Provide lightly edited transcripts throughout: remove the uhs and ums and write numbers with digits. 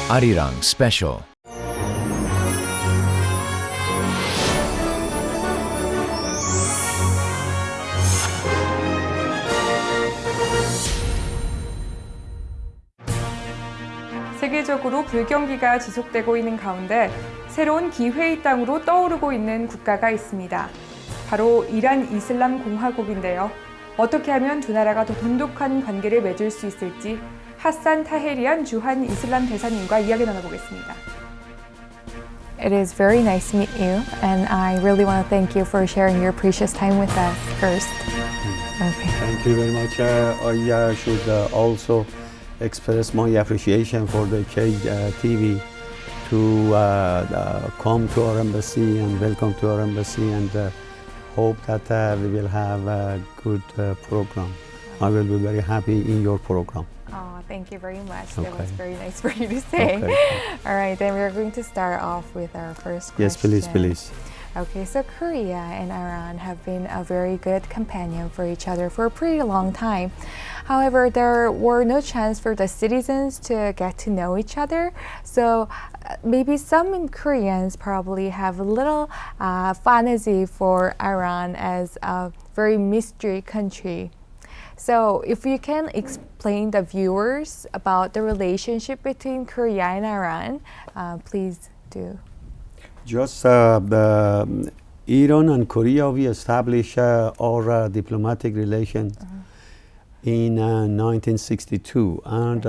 Arirang Special. 세계적으로 불경기가 지속되고 있는 가운데 새로운 기회의 땅으로 떠오르고 있는 국가가 있습니다. 바로 이란 이슬람 공화국인데요. 어떻게 하면 두 나라가 더 돈독한 관계를 맺을 수 있을지 하산 타헤리안 주한 이슬람 대사님과 이야기 나눠보겠습니다. It is very nice to meet you, and I really want to thank you for sharing your precious time with us first. Okay. Thank you very much. I should also express my appreciation for the KTV to come to our embassy and welcome to our embassy, and hope that we will have a good program. I will be very happy in your program. Oh, thank you very much. Okay. That was very nice for you to say. Okay. All right, then we're going to start off with our first question. Yes, please. Okay, so Korea and Iran have been a very good companion for each other for a pretty long time. However, there were no chance for the citizens to get to know each other. So maybe some Koreans probably have a little fantasy for Iran as a very mystery country. So if you can explain the viewers about the relationship between Korea and Iran, please do. Just Iran and Korea, we established our diplomatic relation in 1962, and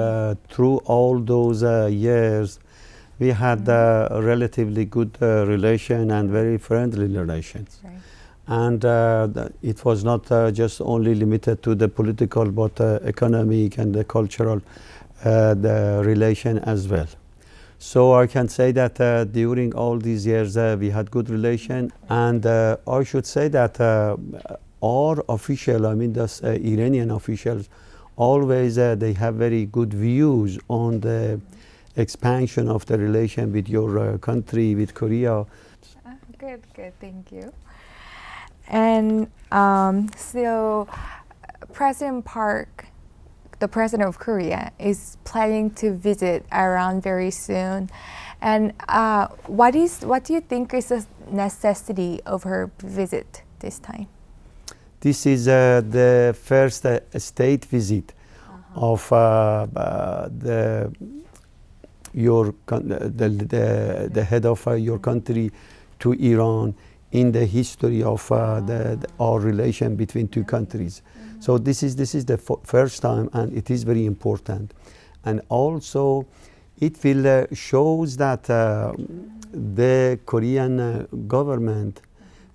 through all those years, we had a relatively good relation and very friendly relations. Right. And it was not just only limited to the political, but economic and the cultural the relation as well. So I can say that during all these years we had good relation, and I should say that our official, I mean the Iranian officials, always they have very good views on the expansion of the relation with your country, with Korea. Good, thank you. And so President Park, the president of Korea, is planning to visit Iran very soon. And what do you think is the necessity of her visit this time? This is the first state visit of the head of your country to Iran in the history of our relation between two countries. So this is the first time, and it is very important. And also, it will shows that the Korean government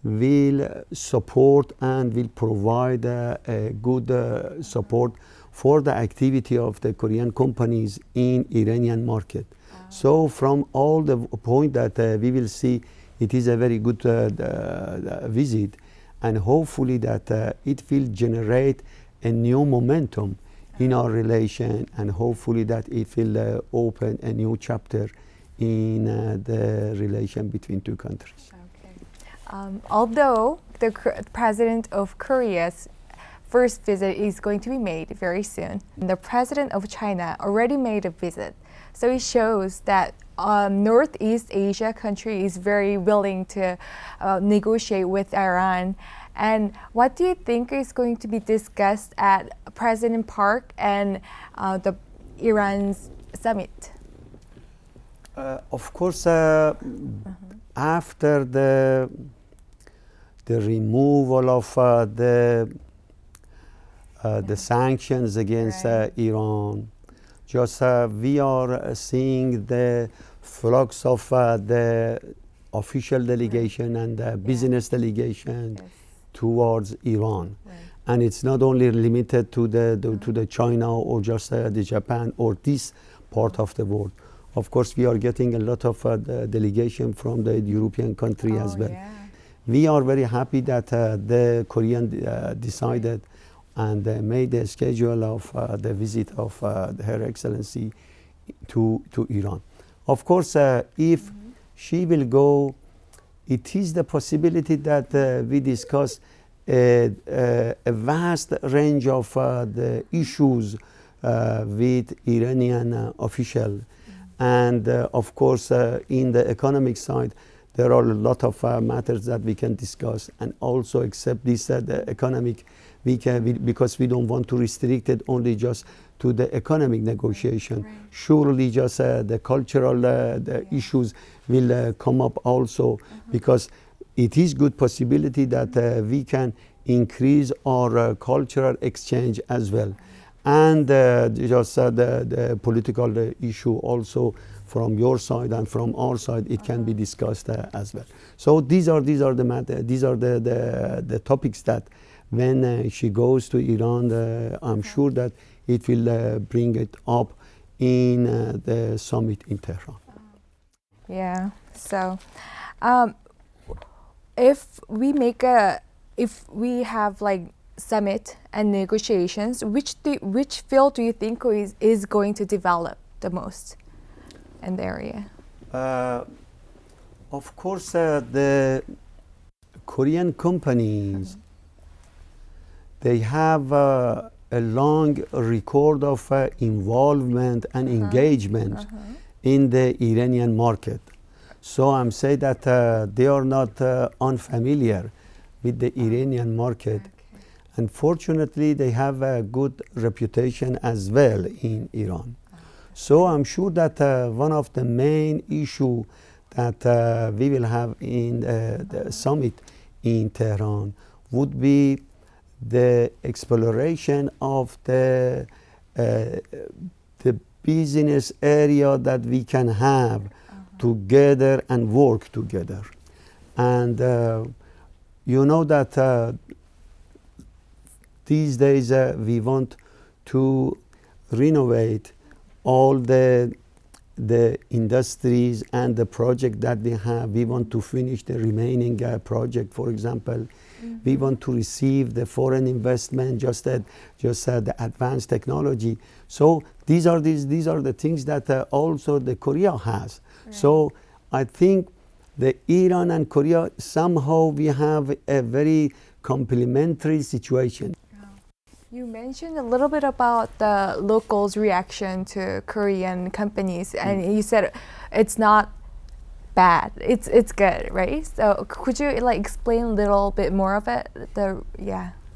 will support and will provide a good support for the activity of the Korean companies in Iranian market. So from all the point that we will see, it is a very good visit, and hopefully that it will generate a new momentum in our relation, and hopefully that it will open a new chapter in the relation between two countries. Okay. Although the president of Korea's first visit is going to be made very soon, the president of China already made a visit. So it shows that Northeast Asia country is very willing to negotiate with Iran. And what do you think is going to be discussed at President Park and the Iran's summit? Of course, after the removal of the sanctions against Iran, just we are seeing the flux of the official delegation and the business delegation towards Iran. Right. And it's not only limited to the China or just the Japan or this part of the world. Of course, we are getting a lot of delegation from the European country as well. Yeah. We are very happy that the Korean decided and made a schedule of the visit of Her Excellency to Iran. Of course, if she will go, it is the possibility that we discuss a vast range of the issues with Iranian official, And of course, in the economic side, there are a lot of matters that we can discuss, and also except this, the economic, because we don't want to restrict it only just to the economic negotiation. Right. Surely just the cultural the issues will come up also, because it is good possibility that we can increase our cultural exchange as well. And just the political issue also from your side and from our side, it can be discussed as well. So these are the matter, these are the topics that when she goes to Iran, I'm sure that it will bring it up in the summit in Tehran. Yeah. So, if we have like summit and negotiations, which field do you think is going to develop the most in the area? Of course, the Korean companies, they have a long record of involvement and engagement in the Iranian market. So I'm saying that they are not unfamiliar with the Iranian market. Okay. Unfortunately, they have a good reputation as well in Iran. So I'm sure that one of the main issue that we will have in the summit in Tehran would be the exploration of the business area that we can have together and work together. And you know that these days we want to renovate all the industries and the project that we have. We want to finish the remaining project, for example. We want to receive the foreign investment, just the advanced technology. So these are the things that also the Korea has. Right. So I think the Iran and Korea, somehow we have a very complementary situation. You mentioned a little bit about the locals' reaction to Korean companies, and you said it's not bad. It's good, right? So could you like explain a little bit more of it?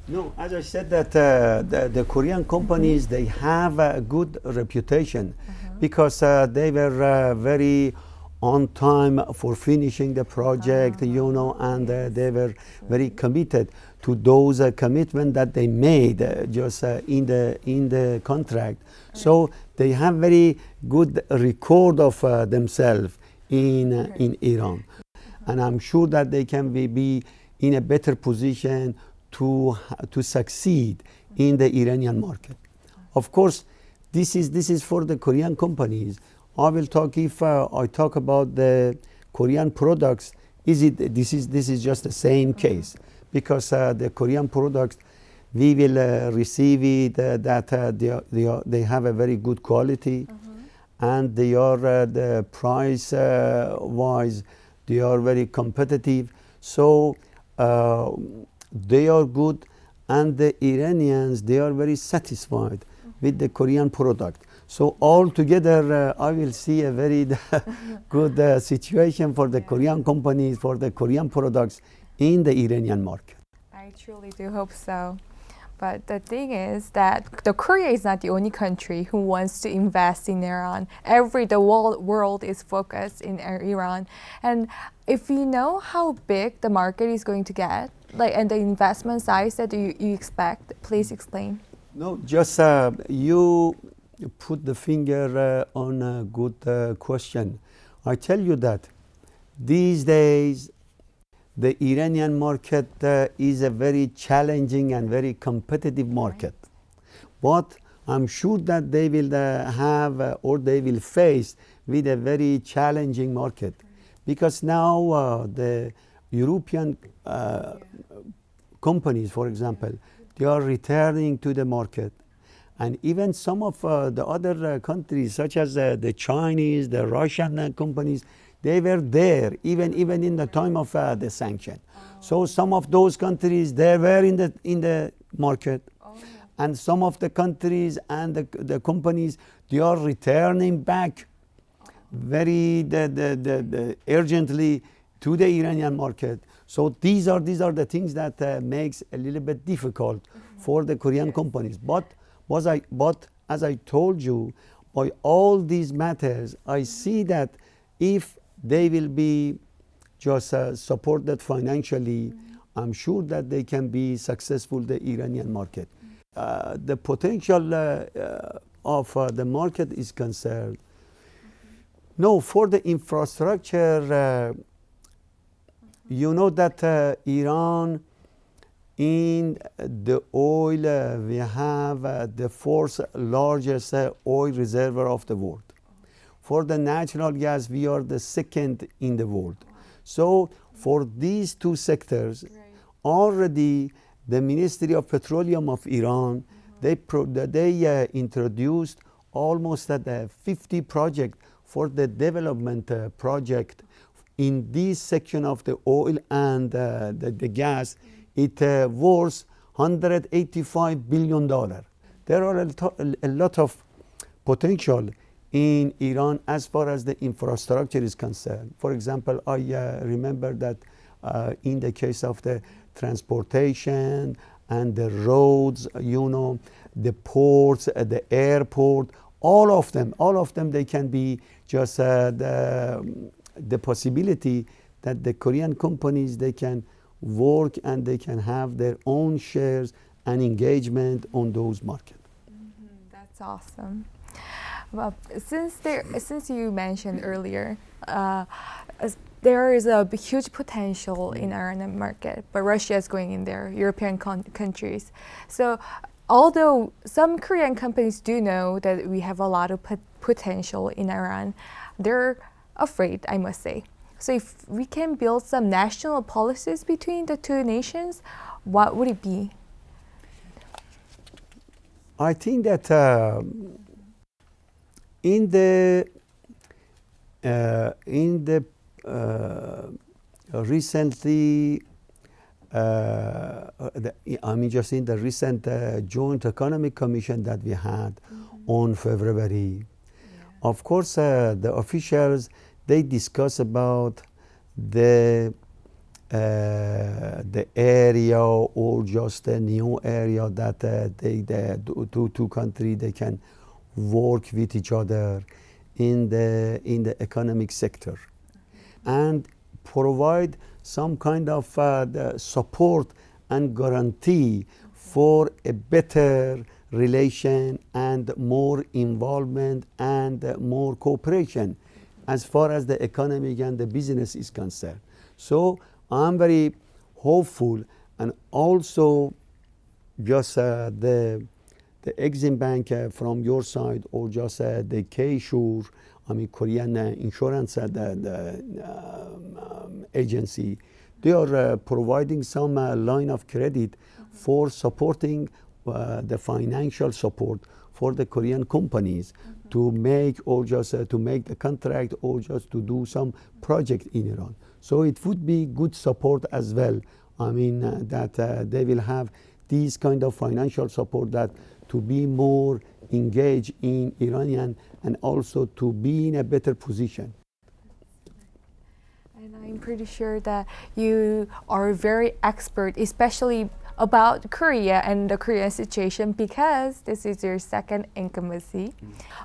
No, as I said that the Korean companies, they have a good reputation because they were very on time for finishing the project, you know, and they were very committed to those commitments that they made just in the contract. So they have very good record of themselves in Iran, and I'm sure that they can be in a better position to succeed in the Iranian market. Of course, this is for the Korean companies. I will talk if I talk about the Korean products. This is just the same case, because the Korean products, we will receive it that they have a very good quality, and they are the price wise, they are very competitive. So they are good, and the Iranians, they are very satisfied with the Korean product. So altogether, I will see a very good situation for the Korean companies, for the Korean products in the Iranian market. I truly do hope so. But the thing is that Korea is not the only country who wants to invest in Iran. The world is focused in Iran. And if you know how big the market is going to get, like, and the investment size that you expect, please explain. No, just you put the finger on a good question. I tell you that these days the Iranian market is a very challenging and very competitive market. But I'm sure that they will have or they will face with a very challenging market, because now the European companies, for example, they are returning to the market. And even some of the other countries, such as the Chinese, the Russian companies, they were there even in the time of the sanction. So some of those countries, they were in the market, and some of the countries and the companies, they are returning back. very urgently to the Iranian market. So these are the things that makes a little bit difficult for the Korean companies. But as I told you, by all these matters, I see that if they will be just supported financially, I'm sure that they can be successful the Iranian market. The potential of the market is concerned. No, for the infrastructure, you know that Iran, in the oil, we have the fourth largest oil reservoir of the world. For the natural gas, we are the second in the world. So for these two sectors, already the Ministry of Petroleum of Iran, they introduced almost 50 projects for the development project in this section of the oil and the gas. It worth $185 billion. There are a lot of potential in Iran as far as the infrastructure is concerned. For example, I remember that in the case of the transportation and the roads, you know, the ports, the airport, all of them, they can be just the possibility that the Korean companies, they can work and they can have their own shares and engagement on those markets. That's awesome. Well, since you mentioned earlier, there is a huge potential in Iranian market, but Russia is going in there, European countries. So although some Korean companies do know that we have a lot of potential in Iran, they're afraid, I must say. So if we can build some national policies between the two nations, what would it be? I think that in the recently, just in the recent Joint Economic Commission that we had on February, of course, the officials, they discuss about the area or just a new area that the two countries, they can work with each other in the economic sector and provide some kind of the support and guarantee for a better relation and more involvement and more cooperation as far as the economic and the business is concerned. So I'm very hopeful, and also just the Exim Bank from your side, or just the K-Sure, Korean insurance agency, they are providing some line of credit for supporting the financial support for the Korean companies to make, or just to make the contract, or just to do some project in Iran. So it would be good support as well. That they will have these kind of financial support, that to be more engaged in Iranian and also to be in a better position. And I'm pretty sure that you are very expert, especially about Korea and the Korean situation, because this is your second incumbency.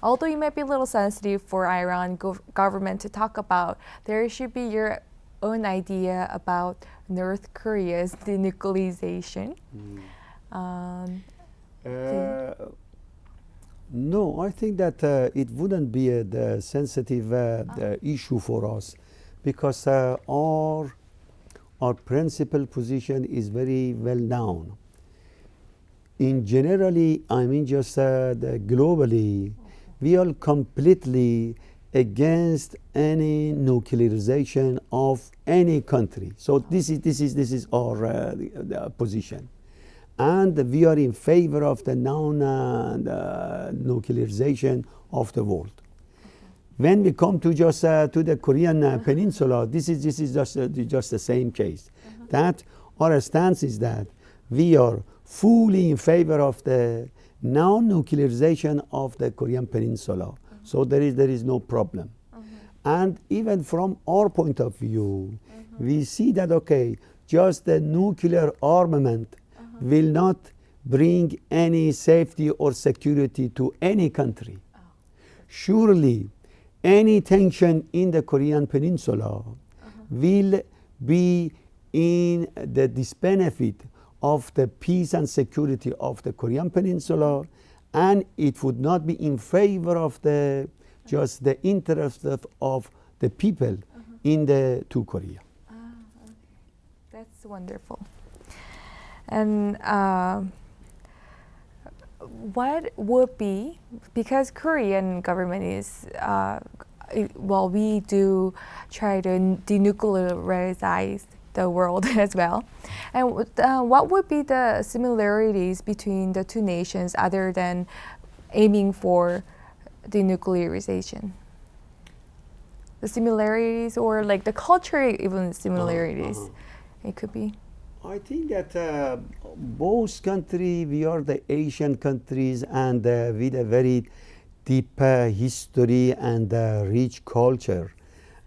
Although you might be a little sensitive for Iran government to talk about, there should be your own idea about North Korea's denuclearization. No, I think that it wouldn't be the sensitive the issue for us, because our principal position is very well known. In generally, just globally, we are completely against any nuclearization of any country. So this is our position, and we are in favor of the non-nuclearization of the world. When we come to just to the Korean Peninsula, this is just the same case. That our stance is that we are fully in favor of the non-nuclearization of the Korean Peninsula. So there is no problem. And even from our point of view, we see that, okay, just the nuclear armament will not bring any safety or security to any country. Surely, any tension in the Korean Peninsula will be in the disbenefit of the peace and security of the Korean Peninsula, and it would not be in favor of the just the interest of the people in the two Korea. Okay. That's wonderful. And what would be, because Korean government is, well, we do try to denuclearize the world as well. And what would be the similarities between the two nations other than aiming for denuclearization? The similarities, or like the culture, even similarities, it could be. I think that both countries, we are the Asian countries, and with a very deep history and rich culture,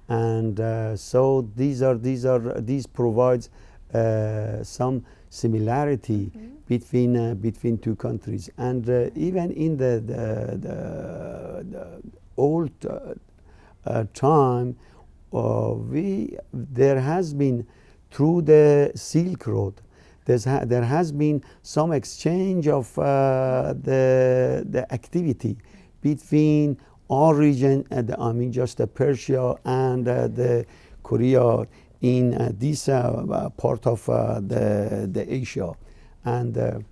and so these provides some similarity between two countries, and even in the old time, there has been, through the Silk Road, there has been some exchange of the activity between our region, I mean just Persia and the Korea in this part of the Asia. And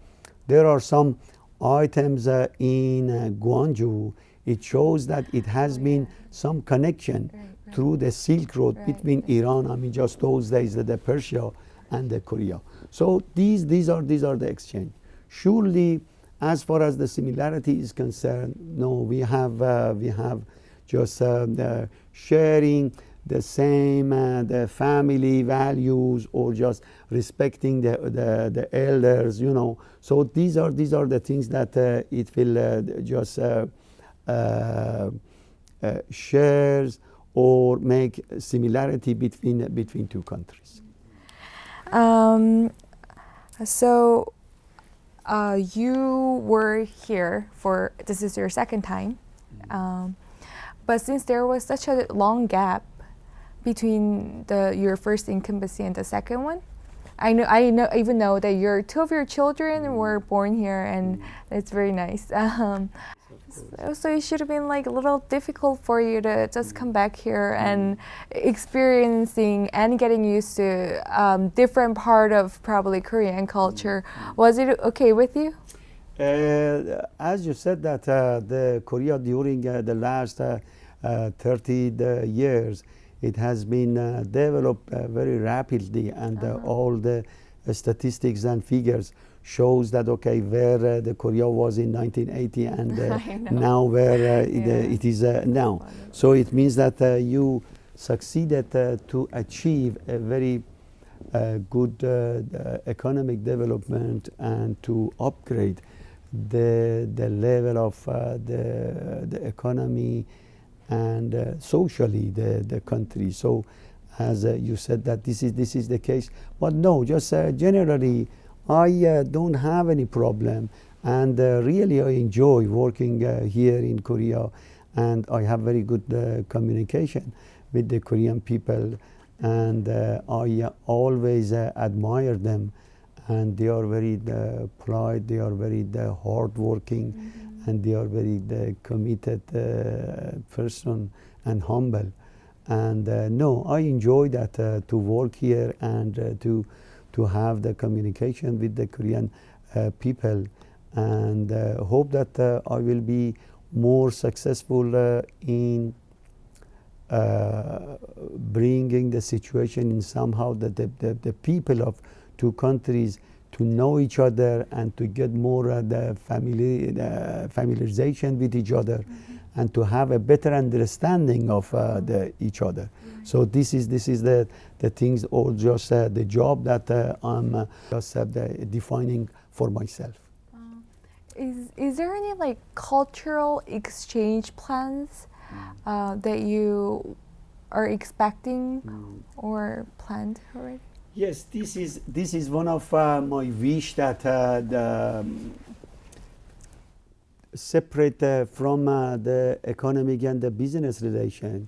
there are some items in Gwangju. It shows that it has been some connection through the Silk Road between Iran, I mean just those days, the Persia and the Korea. So these are the exchange. Surely, as far as the similarity is concerned, no, we have just sharing the same the family values, or just respecting the elders, you know. So these are the things that it will just shares or make similarity between two countries. So you were here for, this is your second time, but since there was such a long gap between your first incumbency and the second one, I even know that two of your children were born here, and it's very nice. So it should have been like a little difficult for you to just come back here and experiencing and getting used to different part of probably Korean culture. Was it okay with you? As you said, that the Korea during the last 30 years, it has been developed very rapidly, and all the statistics and figures shows that, okay, where the Korea was in 1980 and now where it is now. So it means that you succeeded to achieve a very good economic development, and to upgrade the level of the economy and socially the country. So as you said that this is the case, but no, just generally I don't have any problem, and really I enjoy working here in Korea, and I have very good communication with the Korean people, and I always admire them, and they are very polite, they are very hardworking, and they are very committed person and humble. And no, I enjoy that to work here and to have the communication with the Korean people, and hope that I will be more successful in bringing the situation in somehow that the people of two countries to know each other, and to get more the familiarization with each other, and to have a better understanding of each other. So this is the things, or just the job that I'm just defining for myself. Is there any like cultural exchange plans that you are expecting or planned already? Yes, this is one of my wish that separate from the economic and the business relation,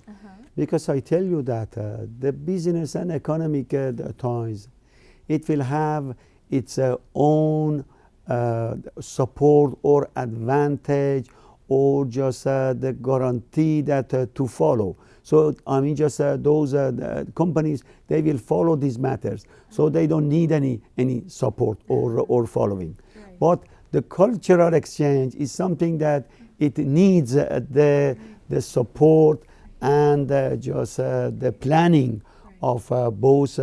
because I tell you that the business and economic ties, it will have its own support or advantage or just the guarantee that to follow. So I mean, just those companies, they will follow these matters. So they don't need any support or following. Right. But the cultural exchange is something that it needs the support and just the planning of both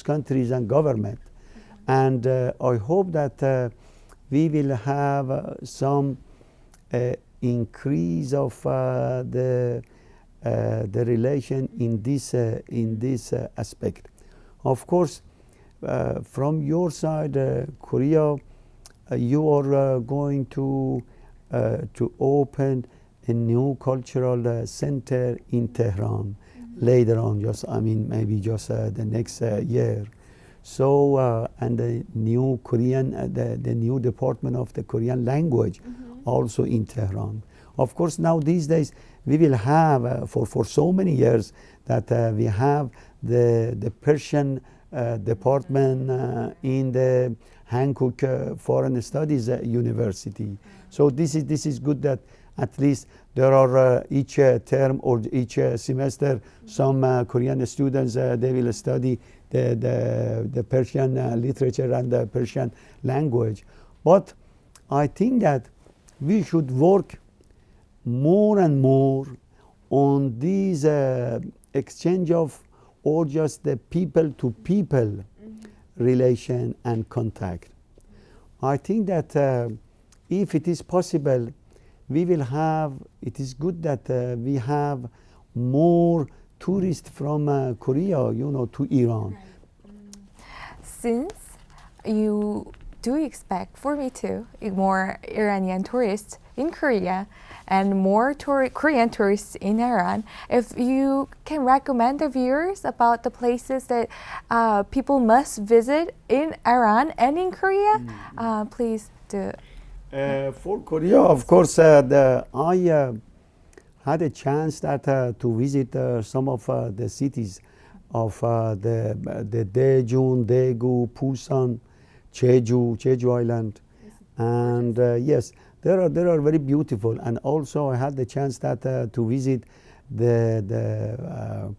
countries and government. And I hope that we will have some increase of the relation in this aspect. Of course, from your side, Korea, you are going to open a new cultural center in Tehran later on. Maybe just the next year. So and the new Korean, the new department of the Korean language, also in Tehran. Of course, now these days we will have for so many years that we have the Persian department in the Hankook Foreign Studies University. So this is good that at least there are each term or each semester some Korean students they will study the Persian literature and the Persian language. But I think that we should work more and more on this exchange of or just the people to people relation and contact. I think that if it is possible, we will have, it is good that we have more tourists from Korea, to Iran. Since you do expect, for me too, more Iranian tourists in Korea and more Korean tourists in Iran, if you can recommend the viewers about the places that people must visit in Iran and in Korea, please do. For Korea, of course, I had a chance to visit some of the cities of the Daejeon, Daegu, Busan, Jeju Island, and yes, they are very beautiful. And also, I had the chance to visit the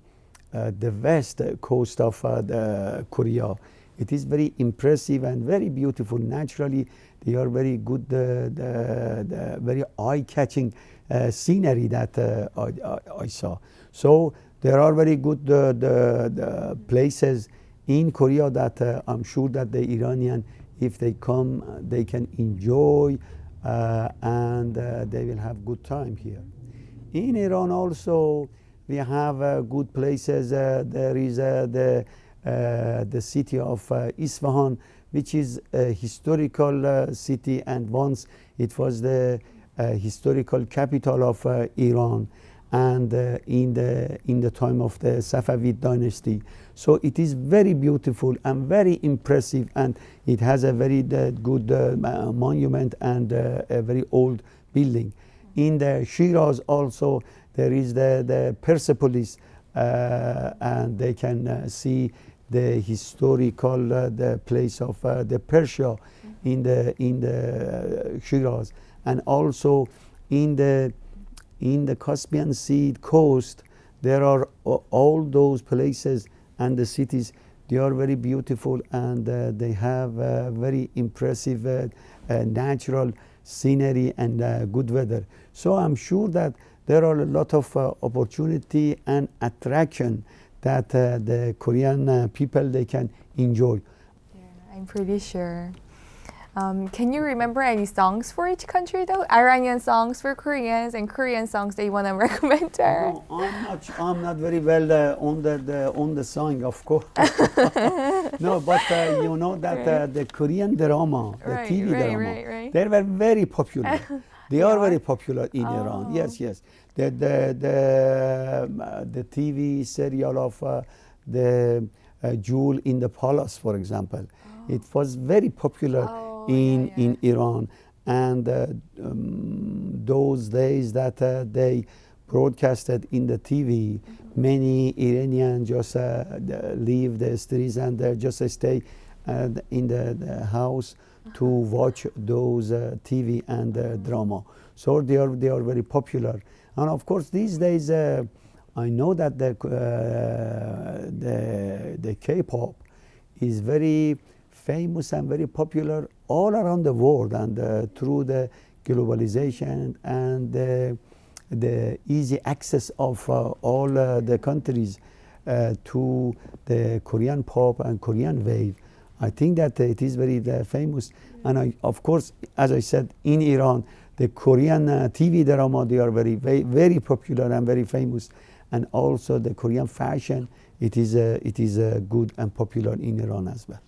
west coast of the Korea. It is very impressive and very beautiful. Naturally, they are very good, the very eye-catching scenery that I saw. So there are very good the places in Korea that I'm sure that the Iranian, if they come, they can enjoy and they will have good time here. In Iran also, we have good places. There is the city of Isfahan, which is a historical city, and once it was the historical capital of Iran, and in the time of the Safavid dynasty. So it is very beautiful and very impressive, and it has a very good monument and a very old building. In the Shiraz also there is the Persepolis, and they can see the historical the place of the Persia in the Shiraz, and also in the Caspian Sea coast. There are all those places and the cities. They are very beautiful, and they have very impressive natural scenery and good weather. So I'm sure that there are a lot of opportunity and attraction that the Korean people, they can enjoy. Yeah, I'm pretty sure. Can you remember any songs for each country though? Iranian songs for Koreans and Korean songs that you want to recommend to her? No, I'm not very well on the song, of course. No, but you know that the Korean drama, the TV drama, they were very popular. They are very popular in Iran. Yes, yes. The TV serial of the Jewel in the Palace, for example, it was very popular in Iran. And those days that they broadcasted in the TV, many Iranians just leave the streets and just stay in the house to watch those TV and drama. So they are very popular. And of course, these days, I know that the K-pop is very famous and very popular all around the world, and through the globalization and the easy access of all the countries to the Korean pop and Korean wave, I think that it is very famous. And of course, as I said, in Iran, the Korean TV drama, they are very popular and very famous. And also the Korean fashion, it is good and popular in Iran as well.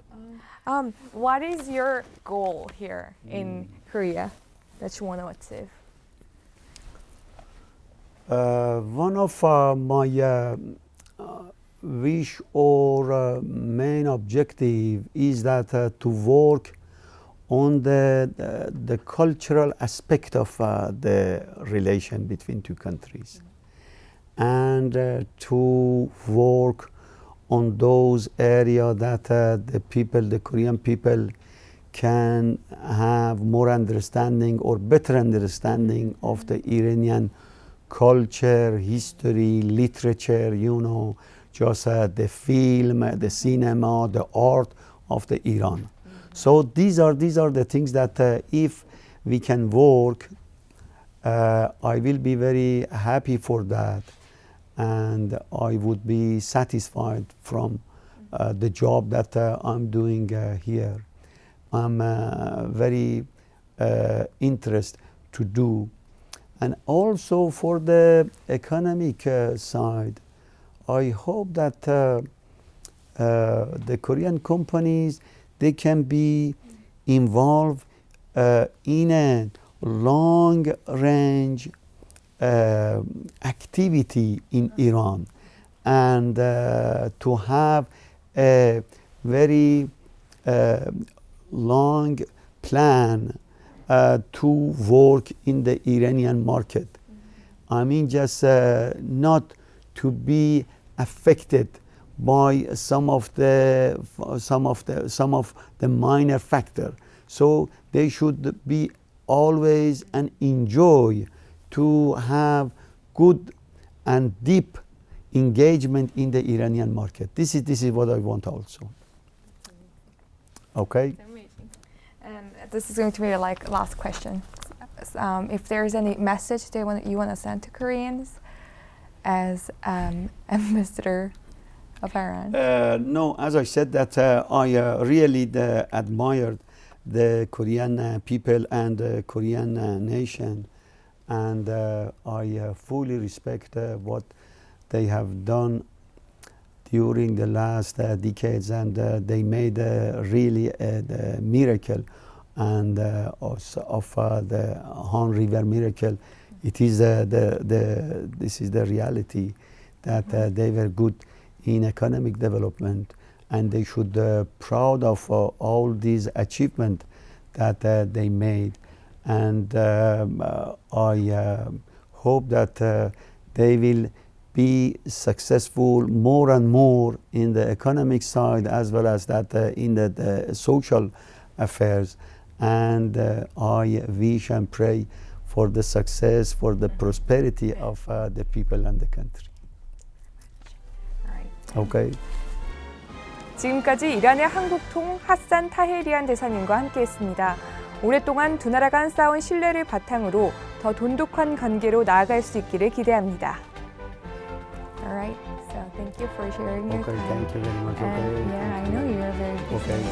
What is your goal here in Korea that you want to achieve? One of my wish or main objective is that to work on the cultural aspect of the relation between two countries, and to work on those areas that the Korean people can have more understanding or better understanding of the Iranian culture, history, literature, just the film, the cinema, the art of the Iran. So these are the things that if we can work, I will be very happy for that, and I would be satisfied from the job that I'm doing here. I'm very interested to do. And also for the economic side, I hope that the Korean companies, they can be involved in a long-range activity in Iran, and to have a very long plan to work in the Iranian market. I mean, just not to be affected by some of the minor factor. So they should be always and enjoy to have good and deep engagement in the Iranian market. This is what I want also. Okay. Amazing. And this is going to be your last question. If there's any message you want to send to Koreans as ambassador of Iran? No, as I said, that I really admired the Korean people and the Korean nation, and I fully respect what they have done during the last decades, and they made really a miracle, and also of the Han River miracle. It is this is the reality that they were good in economic development, and they should proud of all these achievements that they made. And I hope that they will be successful more and more in the economic side, as well as that in the social affairs. And I wish and pray for the success, for the prosperity of the people and the country. Okay. 지금까지 이란의 한국통 하산 타헤리안 대사님과 함께했습니다. 오랫동안 두 나라가 쌓아온 신뢰를 바탕으로 더 돈독한 관계로 나아갈 수 있기를 기대합니다. Alright, so thank you for sharing your Okay, time. thank you very much. And Okay. yeah, I know you're very busy. Okay.